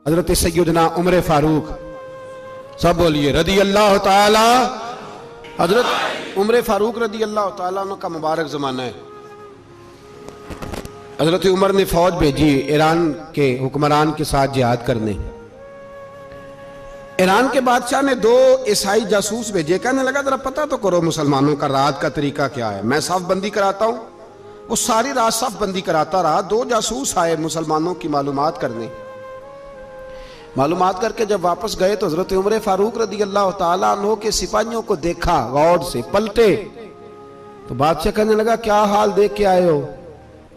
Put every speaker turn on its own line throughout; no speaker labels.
हजरत सैयदना उमर फारूक, सब बोलिए रदी अल्लाह ताला। हजरत उमर फारूक रदी अल्लाह ताला का मुबारक ज़माना है। हजरत उमर ने फौज भेजी ईरान के हुक्मरान के साथ जिहाद करने। ईरान के बादशाह ने 2 ईसाई जासूस भेजे। कहने लगा जरा पता तो करो मुसलमानों का रात का तरीका क्या है, मैं साफ बंदी कराता हूं। वो सारी रात साफ बंदी कराता रहा। 2 जासूस आए मुसलमानों की मालूमात करने। मालूमात करके जब वापस गए तो हजरत उमर फारूक रदी अल्लाह ताला अन्हो के सिपाहियों को देखा, गौर से पलटे तो बादशाह कहने लगा क्या हाल देख के आए हो?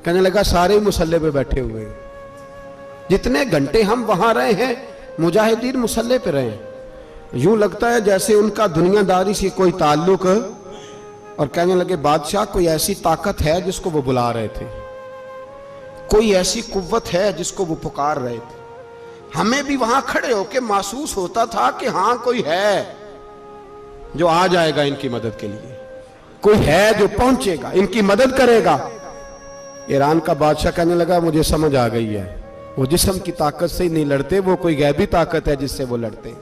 कहने लगा सारे मुसल्ले पे बैठे हुए हैं, जितने घंटे हम वहां रहे हैं मुजाहिदीन मुसल्ले पे रहे, यूं लगता है जैसे उनका दुनियादारी से कोई ताल्लुक। और कहने लगे बादशाह कोई ऐसी ताकत है जिसको वो बुला रहे थे, कोई ऐसी कुव्वत है जिसको वो पुकार रहे थे। हमें भी वहां खड़े होकर महसूस होता था कि हां कोई है जो आ जाएगा इनकी मदद के लिए, कोई है जो पहुंचेगा इनकी मदद करेगा। ईरान का बादशाह कहने लगा मुझे समझ आ गई है, वो जिस्म की ताकत से ही नहीं लड़ते, वो कोई गैबी ताकत है जिससे वो लड़ते।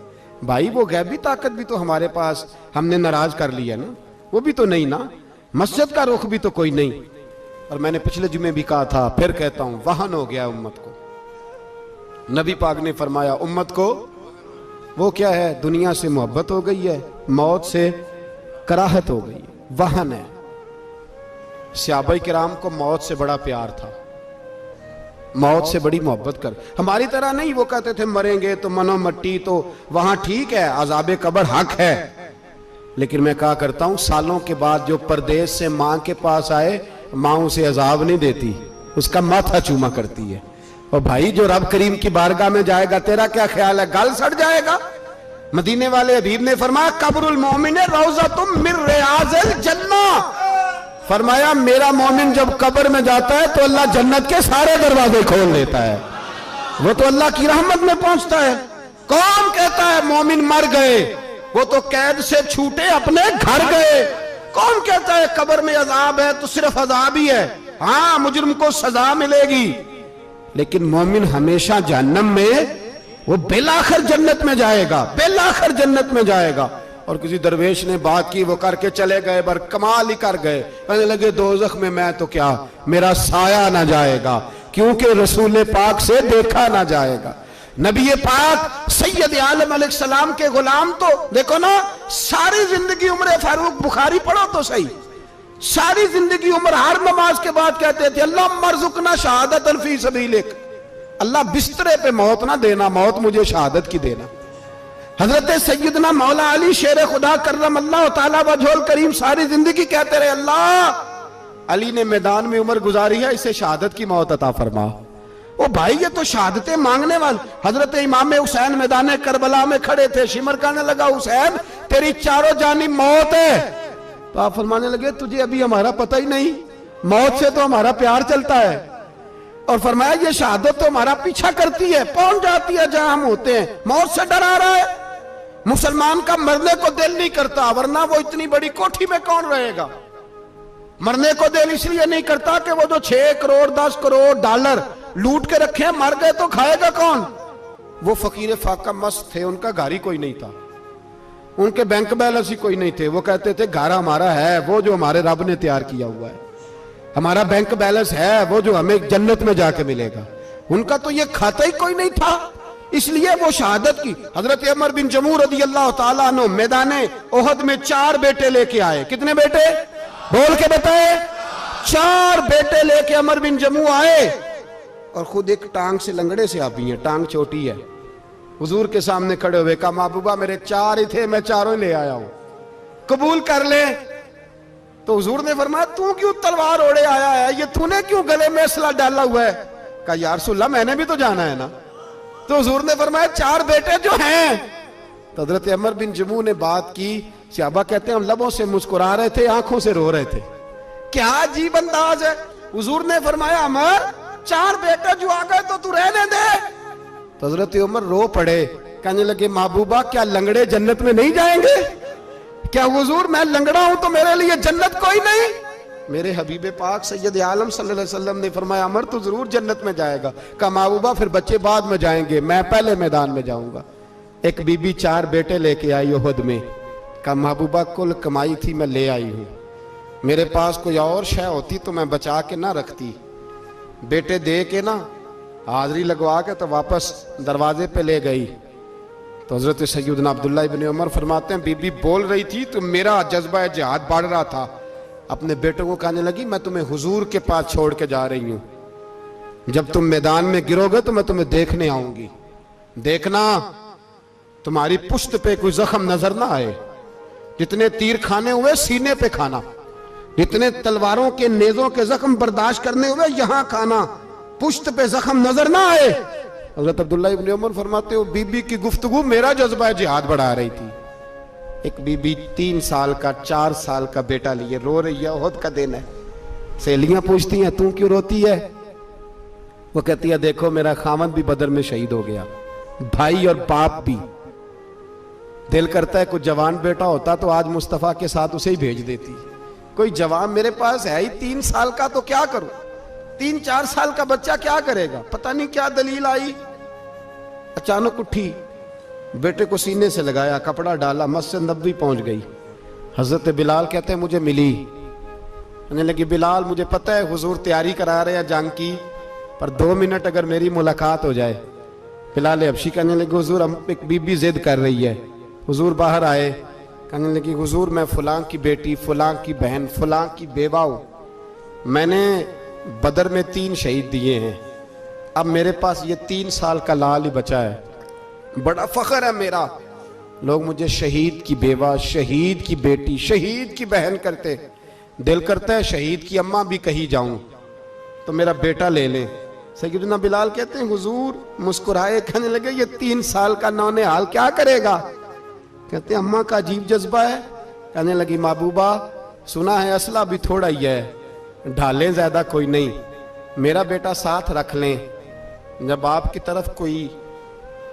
भाई वो गैबी ताकत भी तो हमारे पास हमने नाराज कर लिया ना, वो भी तो नहीं ना, मस्जिद का रुख भी तो कोई नहीं। और मैंने पिछले जुमे भी कहा था, फिर कहता हूं, वहन हो गया उम्मत को। नबी पाक ने फरमाया उम्मत को वो क्या है, दुनिया से मोहब्बत हो गई है, मौत से कराहत हो गई है, वहन है। सहाबा किराम को मौत से बड़ा प्यार था, मौत से बड़ी मोहब्बत कर। हमारी तरह नहीं, वो कहते थे मरेंगे तो मनो मट्टी, तो वहां ठीक है अज़ाबे कब्र हक है। लेकिन मैं कहा करता हूं सालों के बाद जो परदेश से मां के पास आए, मां उसे अजाब नहीं देती, उसका माथा चूमा करती है। और भाई जो रब करीम की बारगाह में जाएगा, तेरा क्या ख्याल है, गल सड़ जाएगा। मदीने वाले हबीब ने फरमाया कब्रुल मोमिन रौज़तुम मिन रियाज़िल जन्नह। फरमाया मेरा मोमिन जब कब्र में जाता है तो अल्लाह जन्नत के सारे दरवाजे खोल देता है, वो तो अल्लाह की रहमत में पहुंचता है। कौन कहता है मोमिन मर गए, वो तो कैद से छूटे अपने घर गए। कौन कहता है कब्र में अजाब है तो सिर्फ अजाब ही है, हाँ मुजरिम को सजा मिलेगी, लेकिन मोमिन हमेशा जहन्नम में, वो बेलाखिर जन्नत में जाएगा, बेलाखिर जन्नत में जाएगा। और किसी दरवेश ने बात की, वो करके चले गए, बर कमाल ही कर गए। कहने लगे दोज़ख में मैं तो क्या, मेरा साया ना जाएगा, क्योंकि रसूल पाक से देखा ना जाएगा। नबी पाक सैयद आलम अलैहिस्सलाम के गुलाम तो देखो ना, सारी जिंदगी उमर फारूक, बुखारी पढ़ो तो सही, सारी जिंदगी उमर हर नमाज के बाद कहते थे अल्लाह मरजुकना शहादतन फी सबीलिक, अल्लाह बिस्तरे पे मौत ना देना, मौत मुझे शहादत की देना। हजरत सैयदना मौला अली शेर खुदा करम अल्लाह ताला वजहुल करीम सारी जिंदगी कहते रहे अल्लाह अली ने मैदान में उम्र गुजारी है, इसे शहादत की मौत अता फरमा। ओ भाई ये तो शहादतें मांगने वाले। हजरत इमाम हुसैन मैदान करबला में खड़े थे, शिमर कहने लगा हुसैन तेरी चारों जानी मौत है, तो आप फरमाने लगे तुझे अभी हमारा पता ही नहीं, मौत से तो हमारा प्यार चलता है। और फरमाया ये शहादत तो हमारा पीछा करती है, पहुंच जाती है जहां हम होते हैं, मौत से डरा रहा है। मुसलमान का मरने को दिल नहीं करता, वरना वो इतनी बड़ी कोठी में कौन रहेगा। मरने को दिल इसलिए नहीं करता कि वो जो 6 करोड़ 10 करोड़ डॉलर लूट के रखे, मर गए तो खाएगा कौन। वो फकीर फाका मस्त थे, उनका घर ही कोई नहीं था, उनके बैंक बैलेंस ही कोई नहीं थे। वो कहते थे घर हमारा है वो जो हमारे रब ने तैयार किया हुआ है, हमारा बैंक बैलेंस है वो जो हमें जन्नत में जाके मिलेगा। उनका तो ये खाता ही कोई नहीं था, इसलिए वो शहादत की। हजरत उमर बिन जमू रदी अल्लाह ताला अन्हु मैदाने ओहद में 4 बेटे लेके आए। कितने बेटे, बोल के बताए। 4 बेटे लेके उमर बिन जमू आए, और खुद एक टांग से लंगड़े से आप ही हैं, टांग छोटी है। हुजूर के सामने खड़े हुए कहा महबूबा मेरे 4 ही थे, मैं 4 ले आया हूं, कबूल कर ले। तो हुजूर ने फरमाया तू क्यों तलवार ओढ़े आया है, ये तूने क्यों गले में असला डाला हुआ है। कहा या रसूलल्लाह मैंने भी तो जाना है ना। तो हुजूर ने फरमाया 4 बेटे जो हैं। तो हजरत उमर बिन जमू ने बात की, सहाबा कहते हैं हम लबों से मुस्कुरा रहे थे, आंखों से रो रहे थे, क्या अजीब अंदाज है। हुजूर ने फरमाया अमर 4 बेटे जो आ गए तो तू रहने दे। तो हजरत उमर रो पड़े, कहने लगे महबूबा क्या लंगड़े जन्नत में नहीं जाएंगे। क्या हुजूर मैं लंगड़ा हूं तो मेरे लिए जन्नत कोई नहीं। मेरे हबीब पाक सैयद आलम सल्लल्लाहु अलैहि वसल्लम ने फरमाया अमर तो जरूर जन्नत में जाएगा। कहा महबूबा फिर बच्चे बाद में जाएंगे, मैं पहले मैदान में जाऊंगा। एक बीबी 4 बेटे लेके आई उहद में। कहा महबूबा कुल कमाई थी मैं ले आई हूं, मेरे पास कोई और शय होती तो मैं बचा के ना रखती। बेटे दे के ना हाजिरी लगवा के तो वापस दरवाजे पे ले गई। तो हजरत सैयदना अब्दुल्ला इब्न उमर फरमाते हैं बीबी बोल रही थी तो मेरा जज्बा जिहाद बढ़ रहा था। अपने बेटों को कहने लगी मैं तुम्हें हुजूर के पास छोड़ के जा रही हूं, जब तुम मैदान में गिरोगे तो मैं तुम्हें देखने आऊंगी, देखना तुम्हारी पुश्त पे कोई जख्म नजर ना आए। जितने तीर खाने हुए सीने पे खाना, जितने तलवारों के नेजों के जख्म बर्दाश्त करने हुए यहां खाना, पुश्त पे जख्म नजर ना आए। हजरत अब्दुल्ला इब्न उमर फरमाते हो बीबी की गुफ्तगू मेरा जज्बा जिहाद बढ़ा रही थी। एक बीबी 3 साल का 4 साल का बेटा लिए रो रही है, ओहद का दिन है। सहेलियां पूछती हैं तू क्यों रोती है? वो कहती है देखो मेरा खामद भी बदर में शहीद हो गया, भाई और बाप भी। दिल करता है कोई जवान बेटा होता तो आज मुस्तफा के साथ उसे ही भेज देती। कोई जवान मेरे पास है ही 3 साल का तो क्या करूं, 3-4 साल का बच्चा क्या करेगा? पता नहीं क्या दलील आई, अचानक उठी, बेटे को सीने से लगाया, कपड़ा डाला, मस्जिद नबवी पहुंच गई। हजरत बिलाल कहते हैं मुझे मिली, कहने लगी बिलाल मुझे पता है हुजूर तैयारी करा रहे हैं जंग की, पर 2 मिनट अगर मेरी मुलाकात हो जाए। बिलाल हबशी कहने लगे हुजूर हम एक बीबी जिद कर रही है। हुजूर बाहर आए, कहने लगी हुजूर मैं फलां की बेटी, फलां की बहन, फलां की बेवा हूं, मैंने बदर में 3 शहीद दिए हैं, अब मेरे पास ये 3 साल का लाल ही बचा है, बड़ा फख्र है मेरा। लोग मुझे शहीद की बेवा, शहीद की बेटी, शहीद की बहन करते। दिल करता है शहीद की अम्मा भी कहीं जाऊं तो मेरा बेटा ले लें। सैयदना बिलाल कहते हैं हुजूर मुस्कुराए, कहने लगे ये 3 साल का नौने हाल क्या करेगा? कहते हैं अम्मा का अजीब जज्बा है। कहने लगी महबूबा सुना है असला भी थोड़ा ही है, ढालें ज्यादा कोई नहीं, मेरा बेटा साथ रख लें, जब आपकी तरफ कोई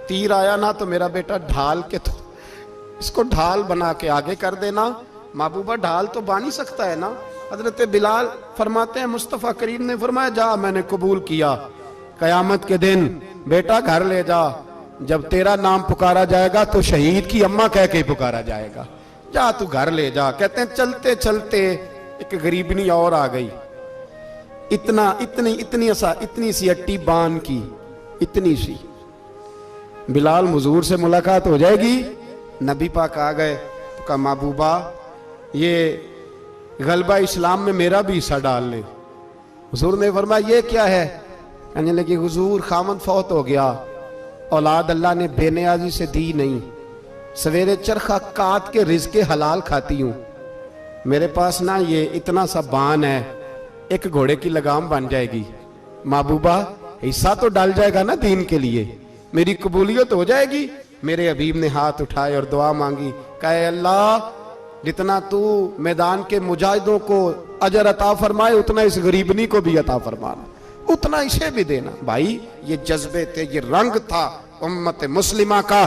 तीर आया ना तो मेरा बेटा ढाल के तो इसको ढाल बना के आगे कर देना। महबूबा ढाल तो बन ही सकता है ना। हजरत बिलाल फरमाते हैं मुस्तफ़ा करीम ने फरमाया जा मैंने कबूल किया, कयामत के दिन बेटा घर ले जा, जब तेरा नाम पुकारा जाएगा तो शहीद की अम्मा कह के पुकारा जाएगा, जा तू घर ले जा। कहते हैं चलते चलते एक गरीबनी और आ गई, इतनी सी अट्टी बान की, इतनी सी। बिलाल हुजूर से मुलाकात हो जाएगी, नबी पाक आ गए तो कहा महबूबा ये गलबा इस्लाम में मेरा भी हिस्सा डाल ले। हुजूर ने फरमाया ये क्या है? कहने लगी हुजूर खामद फौत हो गया, औलाद अल्लाह ने बेनियाजी से दी नहीं, सवेरे चरखा काट के रिज़्क़ हलाल खाती हूँ, मेरे पास ना ये इतना सा बान है, एक घोड़े की लगाम बन जाएगी, महबूबा हिस्सा तो डाल जाएगा ना दीन के लिए, मेरी कबूलियत हो जाएगी। मेरे हबीब ने हाथ उठाए और दुआ मांगी, कहे अल्लाह जितना तू मैदान के मुजाहिदों को अजर अता फरमाए उतना इस गरीबनी को भी अता फरमाना, उतना इसे भी देना। भाई ये जज्बे थे, ये रंग था उम्मत मुस्लिमा का,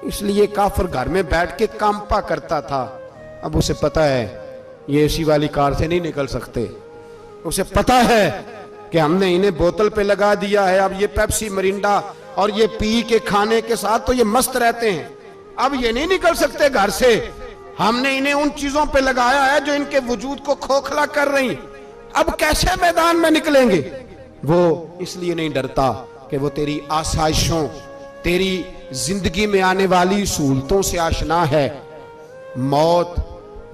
इसलिए काफिर घर में बैठ के कांपा करता था। अब उसे पता है ये एसी वाली कार से नहीं निकल सकते, उसे पता है कि हमने इन्हें बोतल पे लगा दिया है, अब ये पेप्सी मरिंडा और ये पी के खाने के साथ तो ये मस्त रहते हैं, अब ये नहीं निकल सकते घर से, हमने इन्हें उन चीजों पे लगाया है जो इनके वजूद को खोखला कर रही, अब कैसे मैदान में निकलेंगे? वो इसलिए नहीं डरता कि वो तेरी आसाइशों, तेरी जिंदगी में आने वाली सहूलतों से आशना है। मौत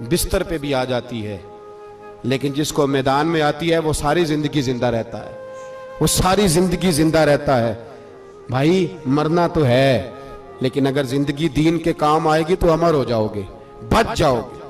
बिस्तर पे भी आ जाती है, लेकिन जिसको मैदान में आती है वो सारी जिंदगी जिंदा रहता है, वो सारी जिंदगी जिंदा रहता है। भाई मरना तो है, लेकिन अगर जिंदगी दीन के काम आएगी तो अमर हो जाओगे, बच जाओगे।